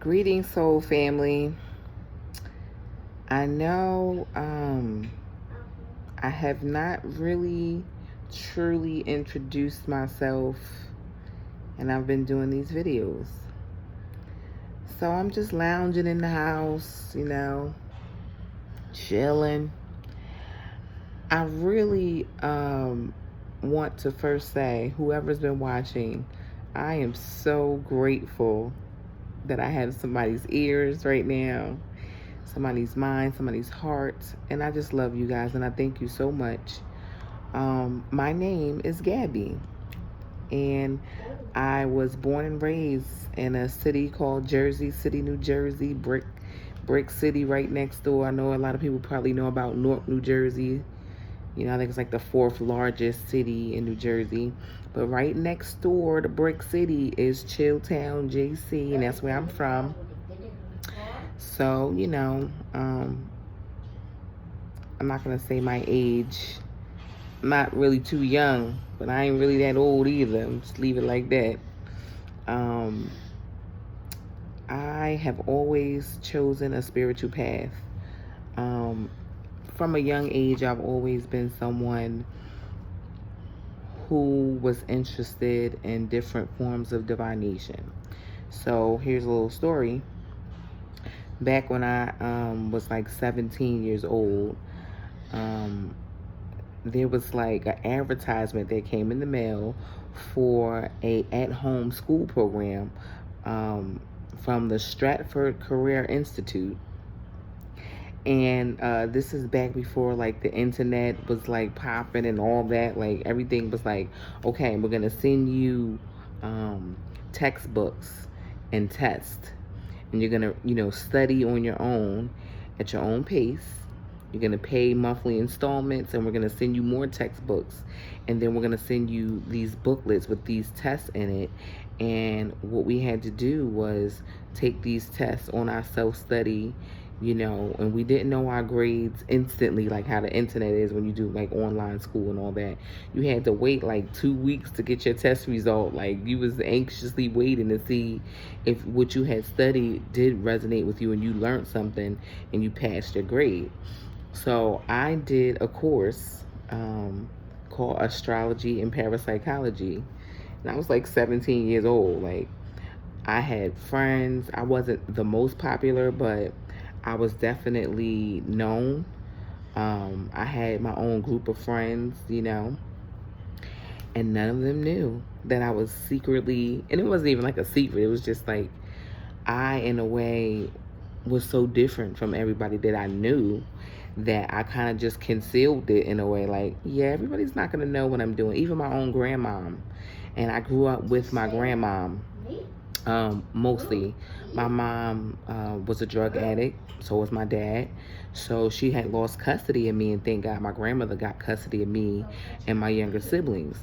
Greetings, soul family. I know I have not really truly introduced myself, and I've been doing these videos. So I'm just lounging in the house, chilling. I really want to first say, whoever's been watching, I am so grateful that I have somebody's ears right now, somebody's mind, somebody's heart, and I just love you guys, and I thank you so much. My name is Gabby, and I was born and raised in a city called Jersey City, New Jersey, Brick City, right next door. I know a lot of people probably know about Newark, New Jersey. I think it's like the fourth largest city in New Jersey. But right next door to Brick City is Chilltown, JC, and that's where I'm from. So, I'm not going to say my age. I'm not really too young, but I ain't really that old either. Just leave it like that. I have always chosen a spiritual path. From a young age, I've always been someone who was interested in different forms of divination. So here's a little story. Back when I was like 17 years old, there was like an advertisement that came in the mail for a at-home school program from the Stratford Career Institute. And this is back before like the internet was like popping and all that. Like everything was like, okay, we're gonna send you textbooks and tests, and you're gonna study on your own at your own pace. You're gonna pay monthly installments, and we're gonna send you more textbooks, and then we're gonna send you these booklets with these tests in it. And what we had to do was take these tests on our self-study, and we didn't know our grades instantly, like how the internet is when you do like online school and all that. You had to wait like 2 weeks to get your test result. Like you was anxiously waiting to see if what you had studied did resonate with you and you learned something and you passed your grade. So I did a course called Astrology and Parapsychology, and I was like 17 years old. Like I had friends. I wasn't the most popular, but I was definitely known. I had my own group of friends, and none of them knew that I was secretly, and it wasn't even like a secret. It was just like I, in a way, was so different from everybody that I knew that I kind of just concealed it in a way. Like, yeah, everybody's not going to know what I'm doing, even my own grandmom. And I grew up with my grandmom. Mostly. My mom was a drug addict, so was my dad. So she had lost custody of me, and thank God my grandmother got custody of me and my younger siblings.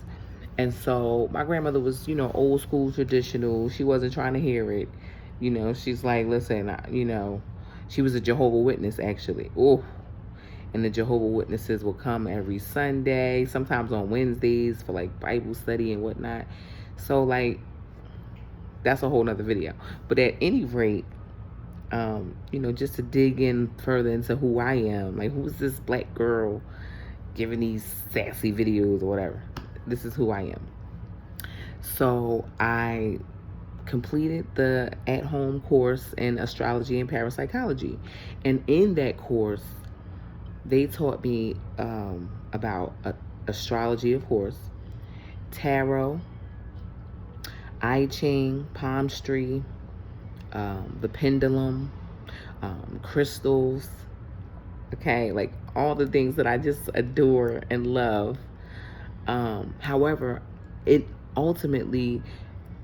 And so my grandmother was, old school traditional. She wasn't trying to hear it. She's like, listen, she was a Jehovah Witness, actually. Oh, and the Jehovah Witnesses will come every Sunday, sometimes on Wednesdays for like Bible study and whatnot. So like, that's a whole nother video. But at any rate, just to dig in further into who I am, like who's this black girl giving these sassy videos or whatever. This is who I am. So I completed the at-home course in astrology and parapsychology. And in that course, they taught me about astrology, of course, tarot, I Ching, palmistry, the pendulum, crystals, okay, like all the things that I just adore and love. However, it ultimately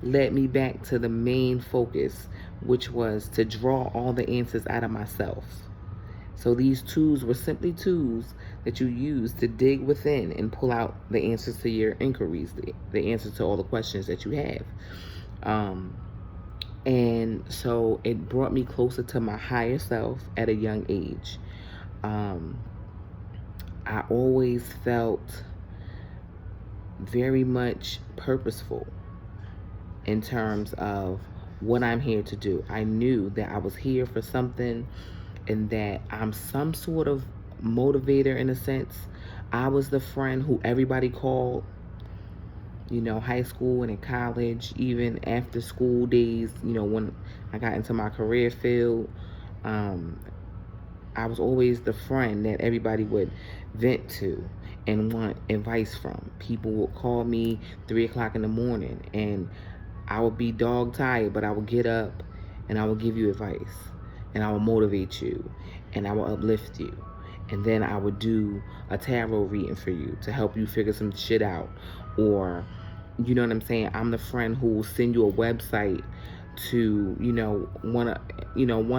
led me back to the main focus, which was to draw all the answers out of myself. So these tools were simply tools that you use to dig within and pull out the answers to your inquiries, the answers to all the questions that you have. And so it brought me closer to my higher self at a young age. I always felt very much purposeful in terms of what I'm here to do. I knew that I was here for something and that I'm some sort of motivator in a sense. I was the friend who everybody called, high school and in college, even after school days, when I got into my career field. I was always the friend that everybody would vent to and want advice from. People would call me 3 o'clock in the morning and I would be dog tired, but I would get up and I would give you advice and I would motivate you and I would uplift you. And then I would do a tarot reading for you to help you figure some shit out. Or, you know what I'm saying? I'm the friend who will send you a website to, one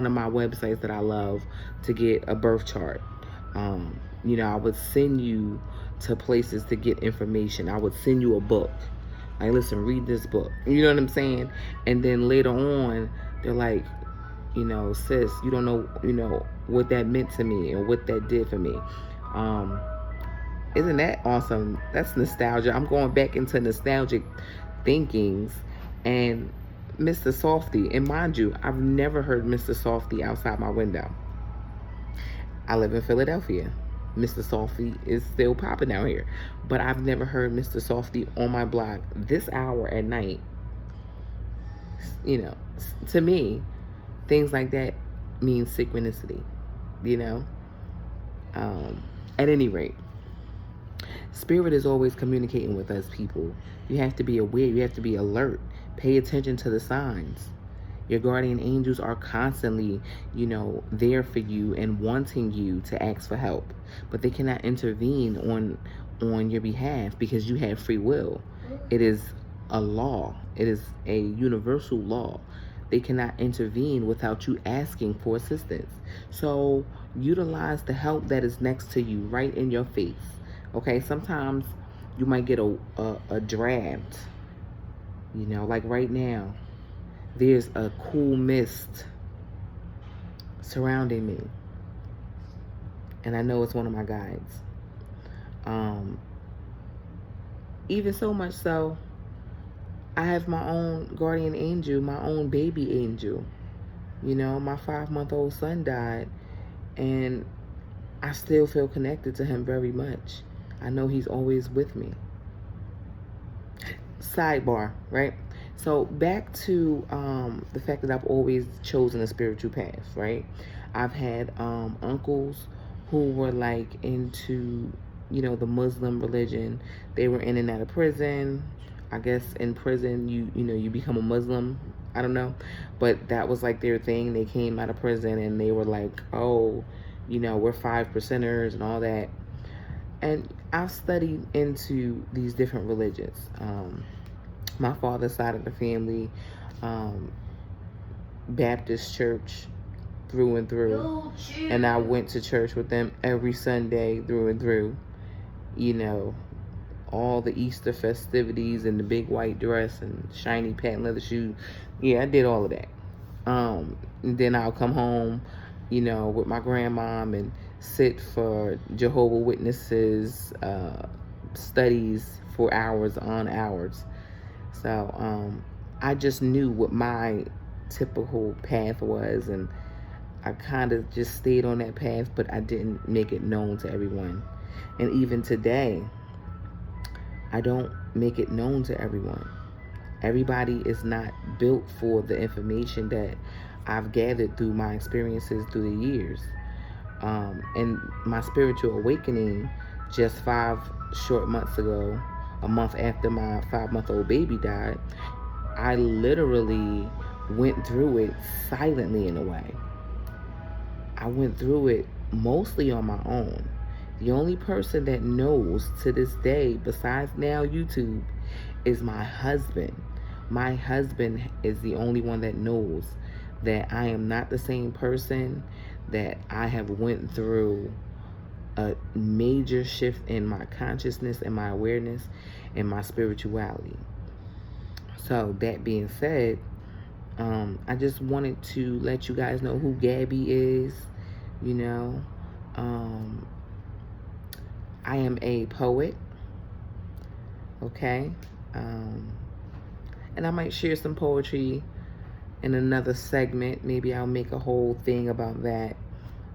of my websites that I love to get a birth chart. I would send you to places to get information. I would send you a book. Like, listen, read this book. You know what I'm saying? And then later on, they're like, sis, you don't know, what that meant to me and what that did for me. Isn't that awesome? That's nostalgia. I'm going back into nostalgic thinkings. And Mr. Softy, and mind you, I've never heard Mr. Softy outside my window. I live in Philadelphia. Mr. Softy is still popping out here. But I've never heard Mr. Softy on my block this hour at night. To me, things like that mean synchronicity, At any rate, Spirit is always communicating with us, people. You have to be aware. You have to be alert. Pay attention to the signs. Your guardian angels are constantly, there for you and wanting you to ask for help. But they cannot intervene on your behalf because you have free will. It is a law. It is a universal law. They cannot intervene without you asking for assistance. So utilize the help that is next to you, right in your face. Okay, sometimes you might get a draft, like right now. There's a cool mist surrounding me. And I know it's one of my guides. Even so much so, I have my own guardian angel, my own baby angel. My 5-month-old son died, and I still feel connected to him very much. I know he's always with me. Sidebar, right? So back to the fact that I've always chosen a spiritual path, right? I've had uncles who were like into, the Muslim religion. They were in and out of prison. I guess in prison, you become a Muslim. I don't know. But that was like their thing. They came out of prison and they were like, oh, we're 5%ers and all that. And I've studied into these different religions. My father's side of the family, Baptist church through and through. And I went to church with them every Sunday through and through. All the Easter festivities and the big white dress and shiny patent leather shoes. Yeah, I did all of that. And then I'll come home, with my grandmom and sit for Jehovah's Witnesses studies for hours on hours. So I just knew what my typical path was, and I kind of just stayed on that path, but I didn't make it known to everyone. And even today, I don't make it known to everyone. Everybody is not built for the information that I've gathered through my experiences through the years. And my spiritual awakening just 5 short months ago, a month after my 5-month-old baby died, I literally went through it silently in a way. I went through it mostly on my own. The only person that knows to this day, besides now YouTube, is my husband. My husband is the only one that knows that I am not the same person, that I have went through a major shift in my consciousness and my awareness and my spirituality. So that being said, I just wanted to let you guys know who Gabby is. I am a poet, okay? And I might share some poetry in another segment, maybe I'll make a whole thing about that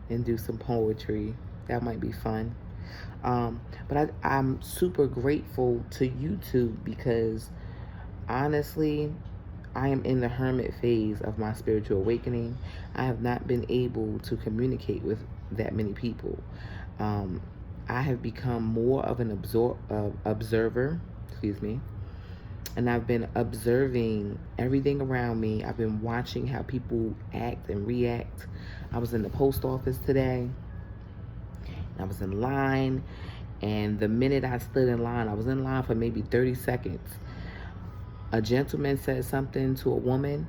and do some poetry. That might be fun. But I'm super grateful to YouTube because honestly, I am in the hermit phase of my spiritual awakening. I have not been able to communicate with that many people. Um, I have become more of an observer, excuse me, and I've been observing everything around me. I've been watching how people act and react. I was in the post office today. I was in line, and the minute I stood in line, I was in line for maybe 30 seconds. A gentleman said something to a woman.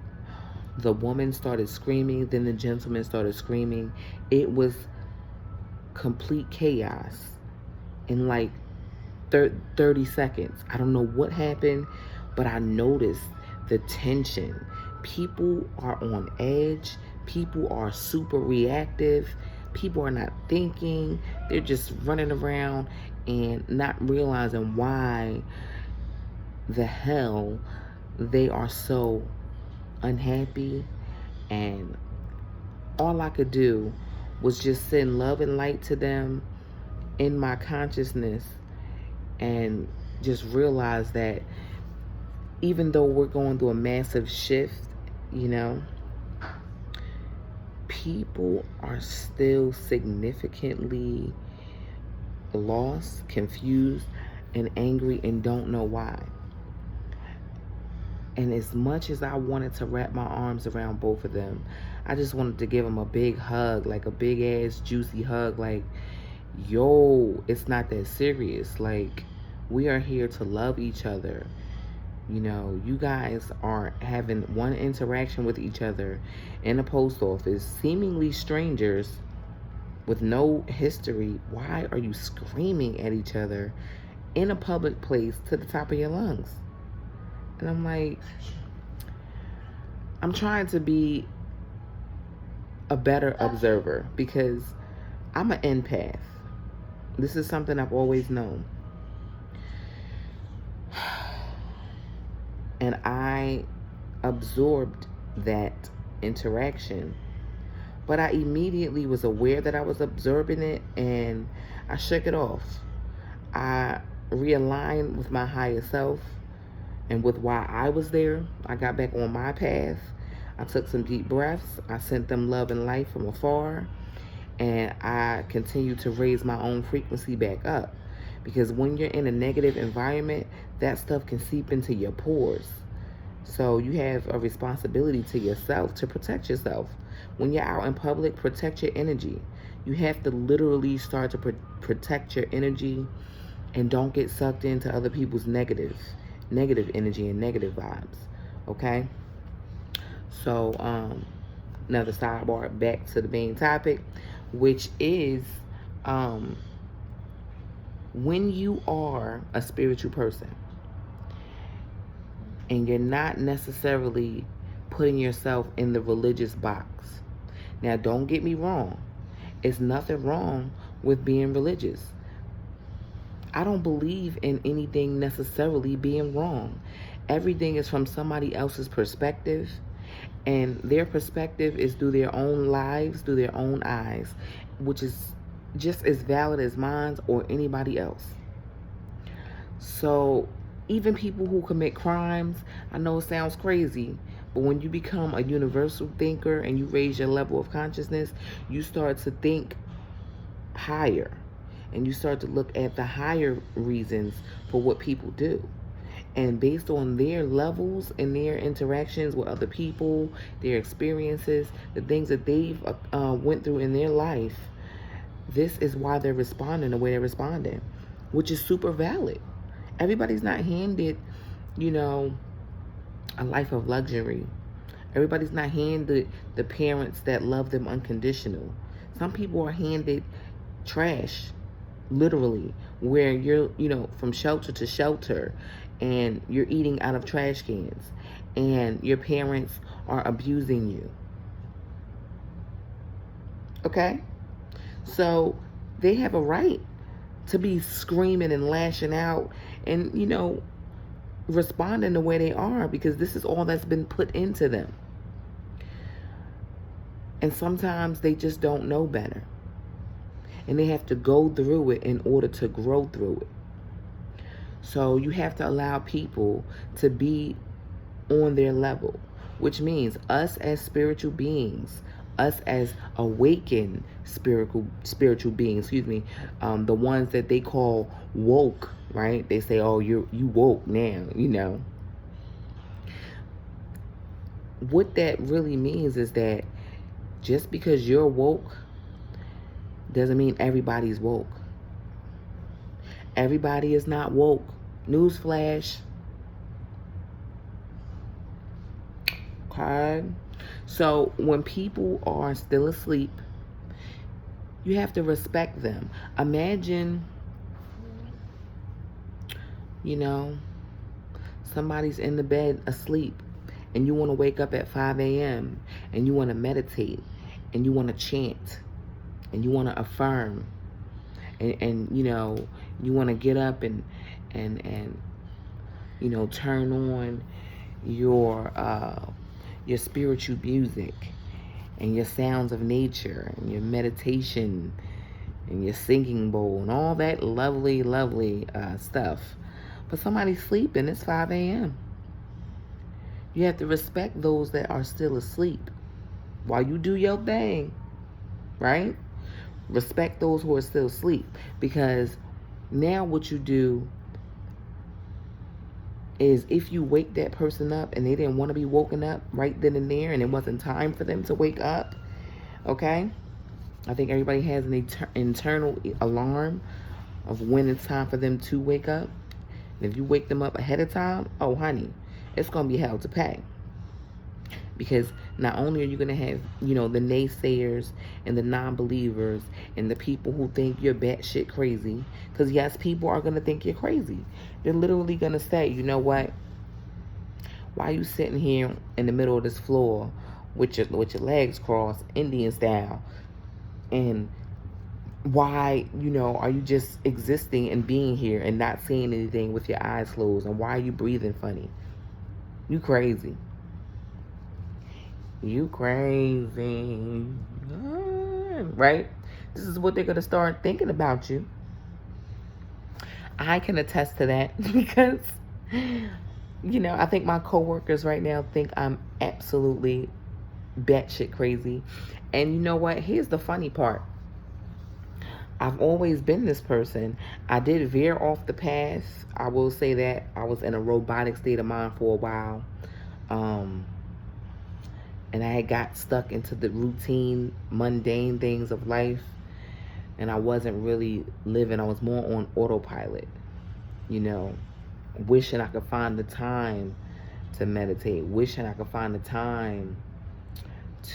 The woman started screaming, then the gentleman started screaming. It was complete chaos in like 30 seconds. I don't know what happened, but I noticed the tension. People are on edge. People are super reactive. People are not thinking. They're just running around and not realizing why the hell they are so unhappy. And all I could do was just send love and light to them in my consciousness and just realize that even though we're going through a massive shift, you know, people are still significantly lost, confused, and angry and don't know why. And as much as I wanted to wrap my arms around both of them, I just wanted to give them a big hug, like a big ass juicy hug, like, yo, it's not that serious. Like, we are here to love each other. You know, you guys are having one interaction with each other in a post office, seemingly strangers with no history. Why are you screaming at each other in a public place to the top of your lungs? And I'm like, I'm trying to be a better observer because I'm an empath. This is something I've always known. And I absorbed that interaction. But I immediately was aware that I was observing it and I shook it off. I realigned with my higher self and with why I was there. I got back on my path. I took some deep breaths. I sent them love and light from afar. And I continued to raise my own frequency back up. Because when you're in a negative environment, that stuff can seep into your pores. So you have a responsibility to yourself to protect yourself. When you're out in public, protect your energy. You have to literally start to protect your energy and don't get sucked into other people's negative energy and negative vibes. Okay? So, another sidebar, back to the main topic, which is when you are a spiritual person and you're not necessarily putting yourself in the religious box. Now, don't get me wrong. It's nothing wrong with being religious. I don't believe in anything necessarily being wrong. Everything is from somebody else's perspective, and their perspective is through their own lives, through their own eyes, which is just as valid as mine or anybody else. So even people who commit crimes, I know it sounds crazy, but when you become a universal thinker and you raise your level of consciousness, you start to think higher and you start to look at the higher reasons for what people do. And based on their levels and their interactions with other people, their experiences, the things that they've went through in their life, this is why they're responding the way they're responding, which is super valid. Everybody's not handed, you know, a life of luxury. Everybody's not handed the parents that love them unconditional. Some people are handed trash, literally, where you're, you know, from shelter to shelter, and you're eating out of trash cans, and your parents are abusing you. Okay? So they have a right to be screaming and lashing out and, you know, responding the way they are because this is all that's been put into them. And sometimes they just don't know better. And they have to go through it in order to grow through it. So you have to allow people to be on their level, which means us as spiritual beings, us as awakened spiritual beings, the ones that they call woke, right? They say, oh, you woke now, What that really means is that just because you're woke doesn't mean everybody's woke. Everybody is not woke. Newsflash. Okay. So when people are still asleep, you have to respect them. Imagine, somebody's in the bed asleep and you want to wake up at 5 a.m. and you want to meditate and you want to chant and you want to affirm and you want to get up and turn on your spiritual music and your sounds of nature and your meditation and your singing bowl and all that lovely stuff. But somebody's sleeping, it's 5 a.m. You have to respect those that are still asleep while you do your thing, right? Respect those who are still asleep, because now what you do is if you wake that person up and they didn't want to be woken up right then and there and it wasn't time for them to wake up, okay? I think everybody has an internal alarm of when it's time for them to wake up. And if you wake them up ahead of time, oh honey, it's going to be hell to pay. Because not only are you going to have, the naysayers and the non-believers and the people who think you're batshit crazy. Because yes, people are going to think you're crazy. They're literally going to say, you know what? Why are you sitting here in the middle of this floor with your legs crossed, Indian style? And why, are you just existing and being here and not saying anything with your eyes closed? And why are you breathing funny? You crazy. You crazy. Right? This is what they're going to start thinking about you. I can attest to that because, I think my coworkers right now think I'm absolutely batshit crazy. And you know what? Here's the funny part. I've always been this person. I did veer off the path. I will say that. I was in a robotic state of mind for a while. And I had got stuck into the routine, mundane things of life. And I wasn't really living. I was more on autopilot, wishing I could find the time to meditate, wishing I could find the time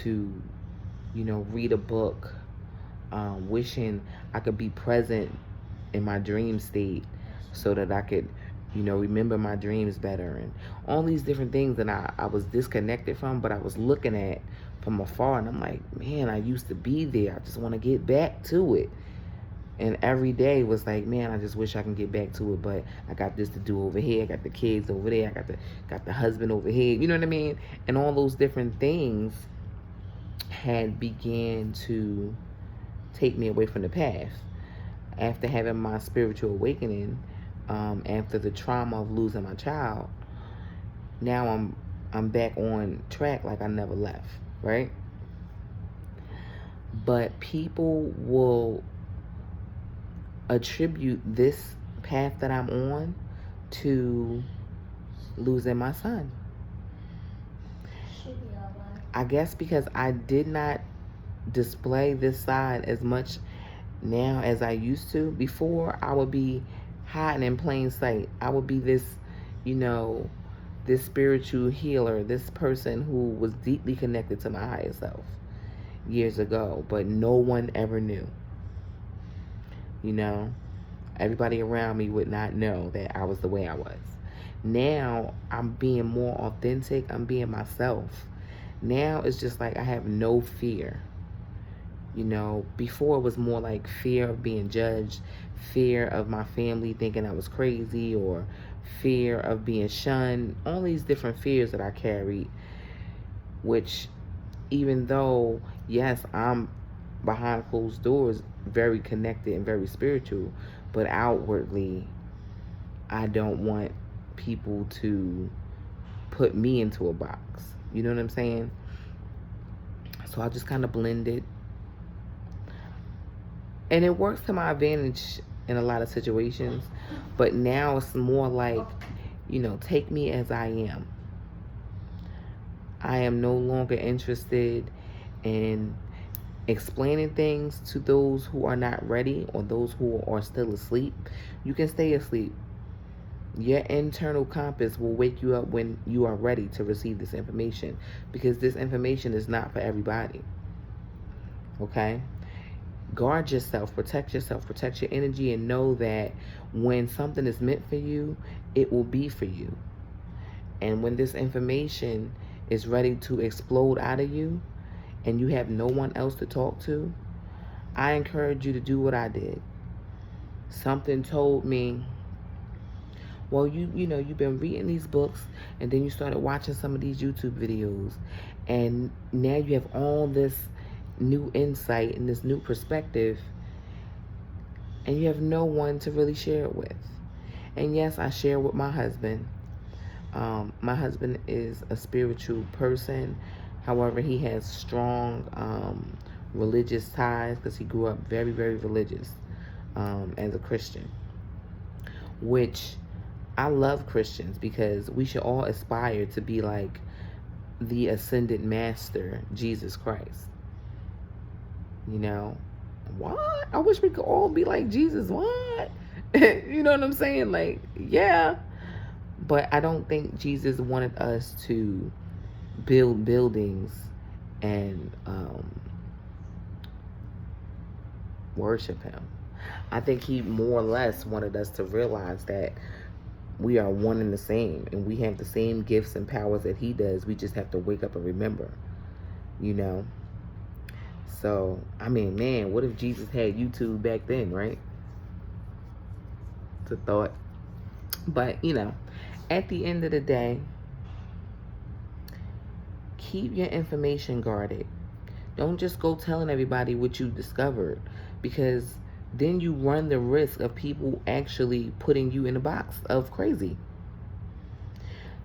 to, read a book, wishing I could be present in my dream state so that I could, remember my dreams better, and all these different things that I was disconnected from, but I was looking at from afar, and I'm like, man, I used to be there. I just want to get back to it. And every day was like, man, I just wish I can get back to it, but I got this to do over here. I got the kids over there. I got the husband over here. You know what I mean? And all those different things had began to take me away from the path. After having my spiritual awakening, after the trauma of losing my child, now I'm back on track like I never left, right? But people will attribute this path that I'm on to losing my son. I guess because I did not display this side as much now as I used to. Before, I would be hiding in plain sight. I would be this, this spiritual healer, this person who was deeply connected to my higher self years ago, but no one ever knew. Everybody around me would not know that I was the way I was. Now, I'm being more authentic. I'm being myself. Now, it's just like I have no fear. Before it was more like fear of being judged, fear of my family thinking I was crazy, or fear of being shunned. All these different fears that I carried, which even though, yes, I'm behind closed doors very connected and very spiritual, but outwardly, I don't want people to put me into a box. You know what I'm saying? So I just kind of blended. And it works to my advantage in a lot of situations. But now it's more like, take me as I am. I am no longer interested in explaining things to those who are not ready or those who are still asleep. You can stay asleep. Your internal compass will wake you up when you are ready to receive this information, because this information is not for everybody. Okay? Guard yourself, protect your energy, and know that when something is meant for you, it will be for you. And when this information is ready to explode out of you and you have no one else to talk to, I encourage you to do what I did. Something told me, well, you've been reading these books, and then you started watching some of these YouTube videos, and now you have all this new insight and this new perspective, and you have no one to really share it with. And yes, I share with my husband. My husband is a spiritual person. However, he has strong religious ties because he grew up very, very religious as a Christian, which I love Christians, because we should all aspire to be like the ascended master, Jesus Christ. What? I wish we could all be like Jesus. What? You know what I'm saying? Like, yeah. But I don't think Jesus wanted us to build buildings and worship him. I think he more or less wanted us to realize that we are one and the same, and we have the same gifts and powers that he does. We just have to wake up and remember, So, I mean, man, what if Jesus had YouTube back then, right? It's a thought. But, at the end of the day, keep your information guarded. Don't just go telling everybody what you discovered, because then you run the risk of people actually putting you in a box of crazy.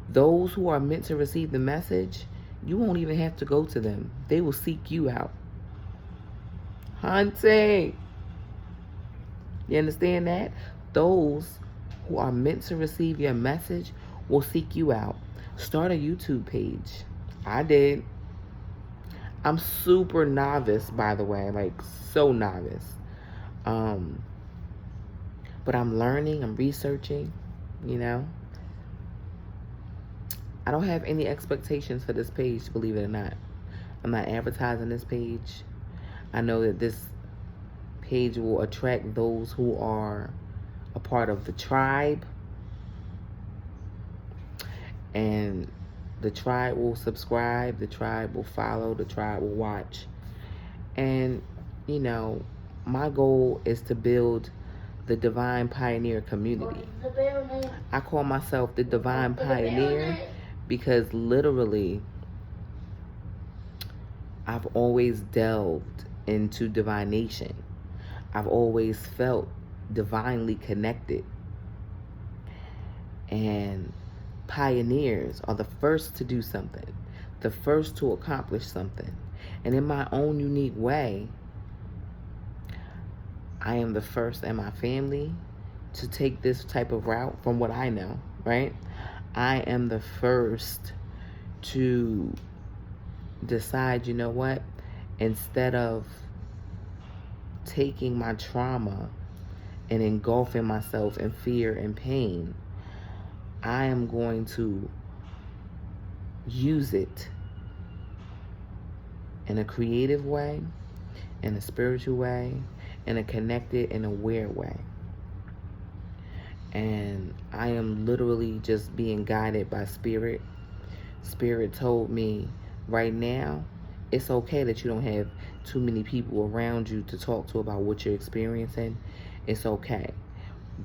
Those who are meant to receive the message, you won't even have to go to them. They will seek you out. Hunting. You understand that? Those who are meant to receive your message will seek you out. Start a YouTube page. I did. I'm super novice, by the way, like so novice. But I'm learning, I'm researching, I don't have any expectations for this page, believe it or not. I'm not advertising this page. I know that this page will attract those who are a part of the tribe. And the tribe will subscribe, the tribe will follow, the tribe will watch. And, my goal is to build the Divine Pioneer community. I call myself the Divine Pioneer because literally I've always delved into divination. I've always felt divinely connected. And pioneers are the first to do something, the first to accomplish something. And in my own unique way, I am the first in my family to take this type of route from what I know, right? I am the first to decide, you know what? Instead of taking my trauma and engulfing myself in fear and pain, I am going to use it in a creative way, in a spiritual way, in a connected and aware way. And I am literally just being guided by Spirit. Spirit told me right now, it's okay that you don't have too many people around you to talk to about what you're experiencing. It's okay.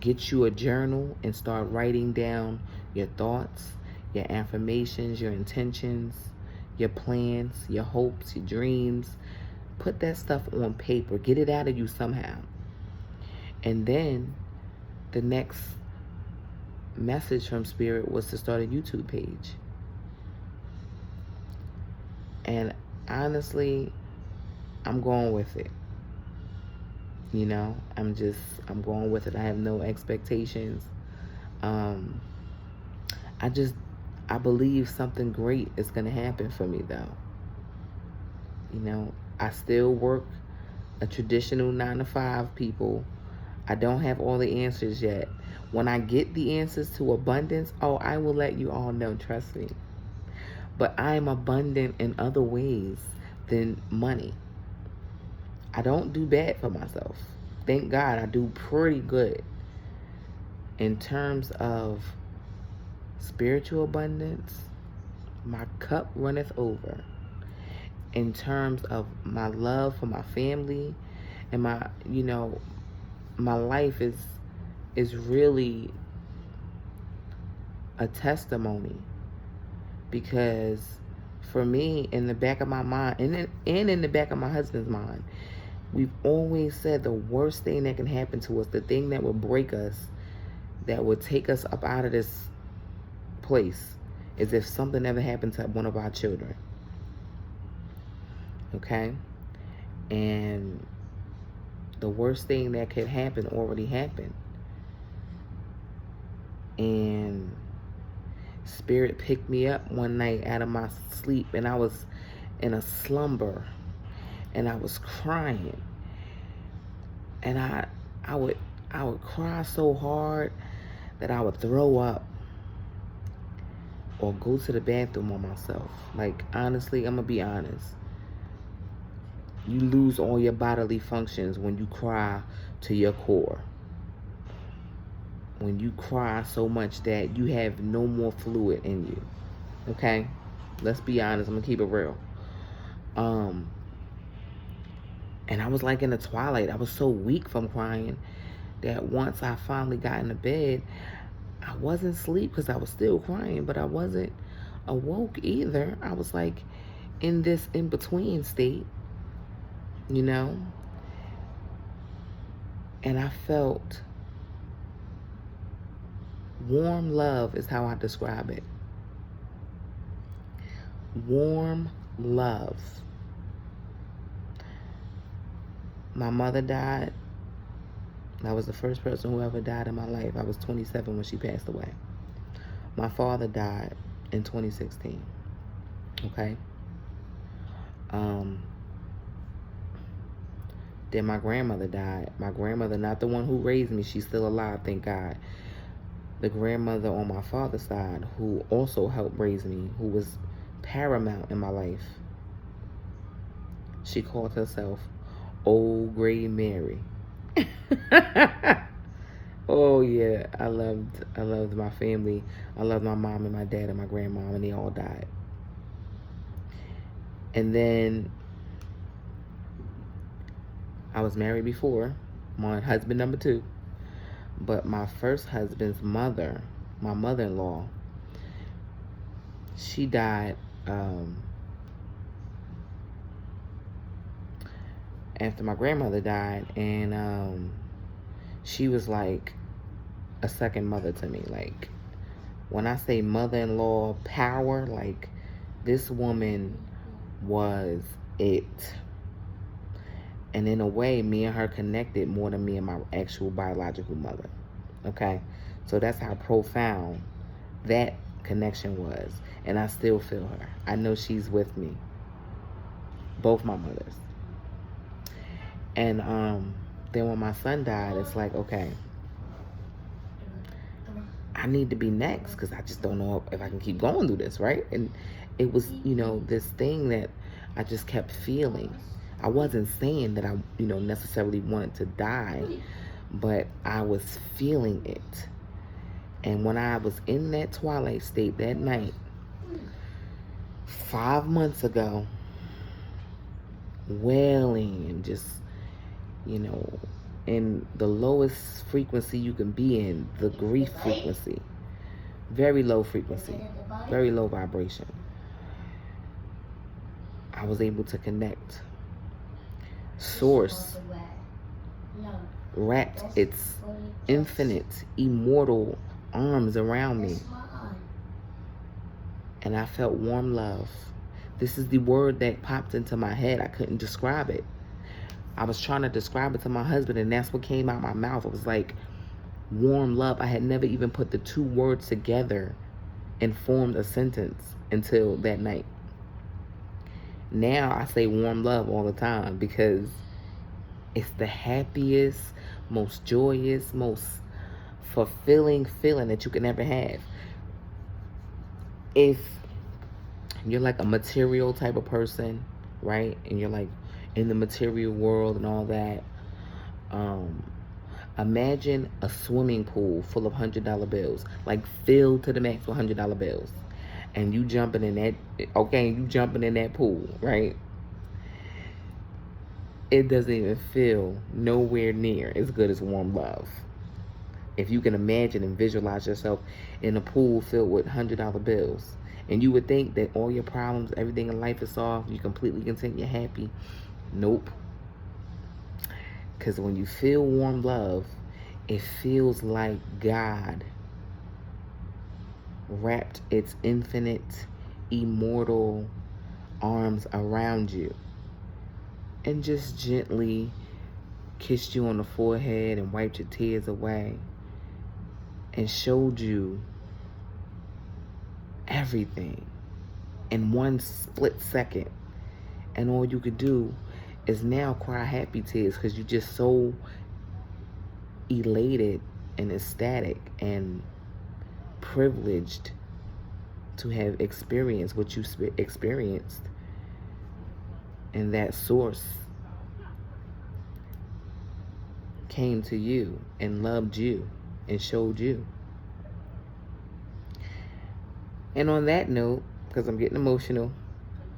Get you a journal and start writing down your thoughts, your affirmations, your intentions, your plans, your hopes, your dreams. Put that stuff on paper. Get it out of you somehow. And then the next message from Spirit was to start a YouTube page. And honestly, I'm going with it. You know, I'm going with it. I have no expectations. I believe something great is going to happen for me, though. You know, I still work a traditional 9-to-5, people. I don't have all the answers yet. When I get the answers to abundance, I will let you all know, trust me. But I am abundant in other ways than money. I don't do bad for myself. Thank God I do pretty good. In terms of spiritual abundance, my cup runneth over. In terms of my love for my family and my life is really a testimony, because for me, in the back of my mind and in the back of my husband's mind, we've always said the worst thing that can happen to us, the thing that would break us, that would take us up out of this place, is if something ever happened to one of our children. Okay? And the worst thing that could happen already happened. And Spirit picked me up one night out of my sleep, and I was in a slumber, and I was crying. And I would cry so hard that I would throw up or go to the bathroom on myself. Like, honestly, I'm gonna be honest. You lose all your bodily functions when you cry to your core. When you cry so much that you have no more fluid in you. Okay? Let's be honest. I'm gonna keep it real. And I was like in the twilight. I was so weak from crying that once I finally got into bed, I wasn't asleep because I was still crying, but I wasn't awoke either. I was like in this in-between state, you know? And I felt warm love is how I describe it. Warm love. My mother died. That was the first person who ever died in my life. I was 27 when she passed away. My father died in 2016. Okay? Then my grandmother died. My grandmother, not the one who raised me, she's still alive, thank God. The grandmother on my father's side, who also helped raise me, who was paramount in my life. She called herself Old Gray Mary. Oh yeah, I loved my family. I loved my mom and my dad and my grandmom, and they all died. And then I was married before, my husband number 2. But my first husband's mother, my mother-in-law, she died after my grandmother died, and she was like a second mother to me. Like, when I say mother-in-law power, like, this woman was it. And in a way, me and her connected more than me and my actual biological mother. Okay? So that's how profound that connection was. And I still feel her. I know she's with me. Both my mothers. And then when my son died, it's like, okay, I need to be next, because I just don't know if I can keep going through this, right? And it was, this thing that I just kept feeling. I wasn't saying that I, necessarily wanted to die, but I was feeling it. And when I was in that twilight state that night, 5 months ago, wailing and just, in the lowest frequency you can be in, the grief frequency, very low frequency, very low vibration. I was able to connect. Source wrapped its infinite, immortal arms around me. And I felt warm love. This is the word that popped into my head. I couldn't describe it. I was trying to describe it to my husband, and that's what came out my mouth. It was like warm love. I had never even put the two words together and formed a sentence until that night. Now I say warm love all the time because it's the happiest, most joyous, most fulfilling feeling that you can ever have. If you're like a material type of person, right? And you're like in the material world and all that, imagine a swimming pool full of $100 bills, like filled to the max with $100 bills. And you jumping in that pool, right? It doesn't even feel nowhere near as good as warm love. If you can imagine and visualize yourself in a pool filled with $100 bills, and you would think that all your problems, everything in life is solved, you're completely content, you're happy. Nope. Because when you feel warm love, it feels like God wrapped its infinite, immortal arms around you and just gently kissed you on the forehead and wiped your tears away and showed you everything in one split second. And all you could do is now cry happy tears because you're just so elated and ecstatic and privileged to have experienced what you experienced. And that source came to you and loved you and showed you. And on that note, because I'm getting emotional,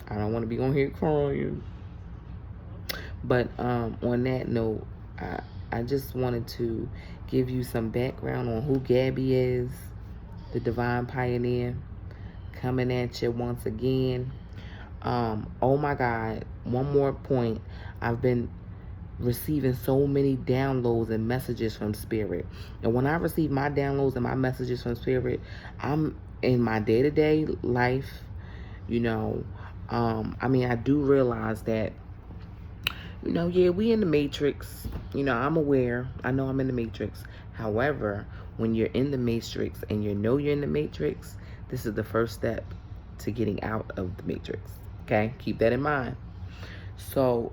I don't want to be on here crying. But on that note, I just wanted to give you some background on who Gabby is, the Divine Pioneer, coming at you once again. Oh my God, one more point. I've been receiving so many downloads and messages from Spirit. And when I receive my downloads and my messages from Spirit, I'm in my day-to-day life, I do realize that, we in the matrix. I'm aware. I know I'm in the matrix. However, when you're in the matrix and you're in the matrix, this is the first step to getting out of the matrix. Okay? Keep that in mind. So,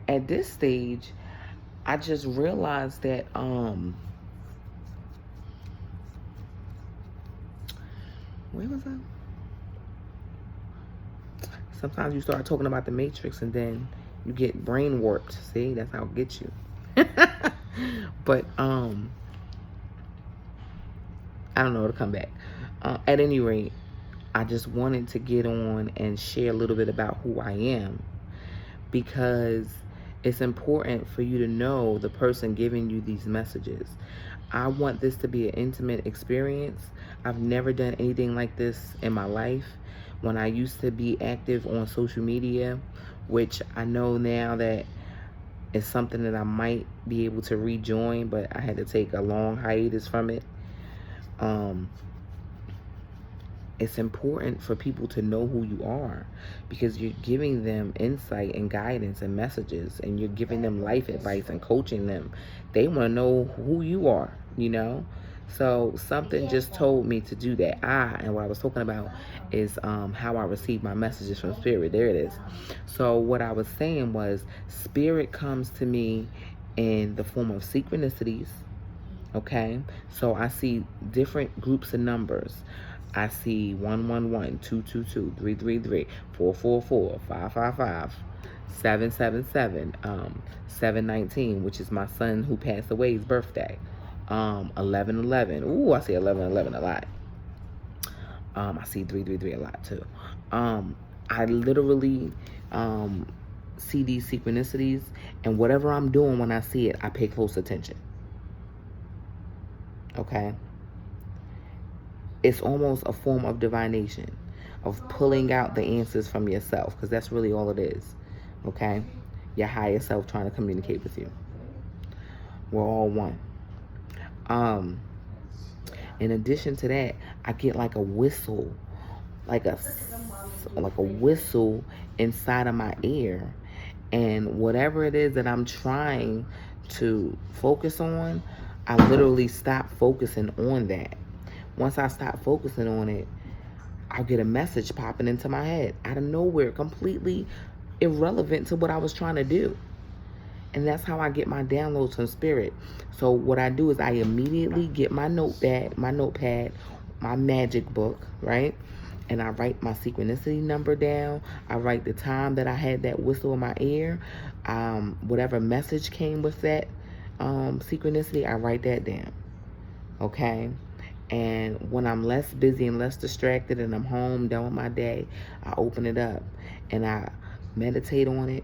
at this stage, I just realized that, where was I? Sometimes you start talking about the matrix and then you get brain warped. See, that's how it gets you. But I don't know, it'll come back. At any rate, I just wanted to get on and share a little bit about who I am, because it's important for you to know the person giving you these messages. I want this to be an intimate experience. I've never done anything like this in my life. When I used to be active on social media, which I know now that it's something that I might be able to rejoin, but I had to take a long hiatus from it. It's important for people to know who you are, because you're giving them insight and guidance and messages, and you're giving them life advice and coaching them. They want to know who you are, So something just told me to do that. And what I was talking about is how I receive my messages from Spirit. There it is. So what I was saying was, Spirit comes to me in the form of synchronicities. Okay? So I see different groups of numbers. I see 111, 222, 333, 444, 555, 777, 719, which is my son who passed away's birthday. 1111. Ooh, I see 1111 a lot. I see 333 a lot too. I literally see these synchronicities, and whatever I'm doing when I see it, I pay close attention. Okay? It's almost a form of divination. of pulling out the answers from yourself, because that's really all it is. Okay? Your higher self trying to communicate with you. We're all one. In addition to that, I get like a whistle, like a whistle inside of my ear, and whatever it is that I'm trying to focus on, I literally stop focusing on that. Once I stop focusing on it, I'll get a message popping into my head out of nowhere, completely irrelevant to what I was trying to do. And that's how I get my downloads from spirit. So what I do is I immediately get my notepad, my magic book, right? And I write my synchronicity number down. I write the time that I had that whistle in my ear. Whatever message came with that synchronicity, I write that down. Okay? And when I'm less busy and less distracted and I'm home, done with my day, I open it up and I meditate on it.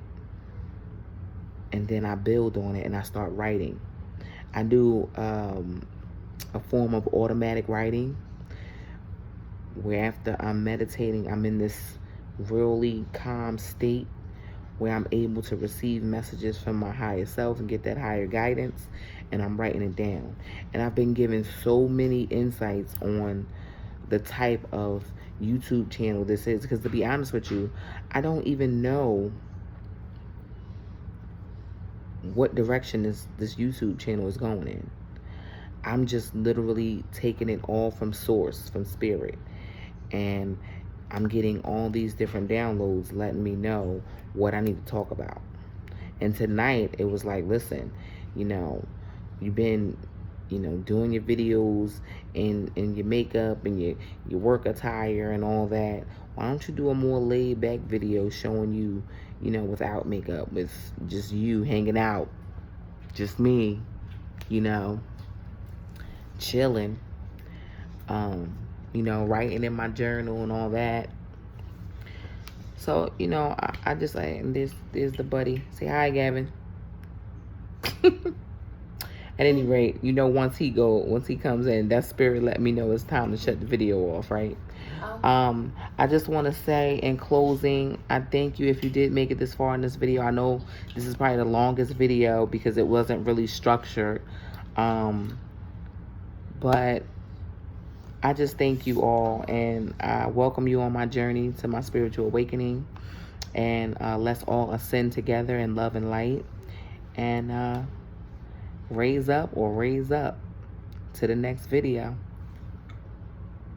And then I build on it and I start writing. I do a form of automatic writing where after I'm meditating, I'm in this really calm state where I'm able to receive messages from my higher self and get that higher guidance, and I'm writing it down. And I've been given so many insights on the type of YouTube channel this is, because to be honest with you, I don't even know what direction this YouTube channel is going in. I'm just literally taking it all from source, from spirit. And I'm getting all these different downloads letting me know what I need to talk about. And tonight, it was like, listen, you've been, doing your videos in your makeup and your work attire and all that. Why don't you do a more laid back video showing you, without makeup, with just you hanging out, just me, chilling, writing in my journal and all that. So, I just like, and there's the buddy. Say hi, Gavin. At any rate, once he comes in, that spirit let me know it's time to shut the video off, right? I just want to say in closing, I thank you if you did make it this far in this video. I know this is probably the longest video because it wasn't really structured. But I just thank you all, and I welcome you on my journey to my spiritual awakening. And let's all ascend together in love and light, and raise up to the next video.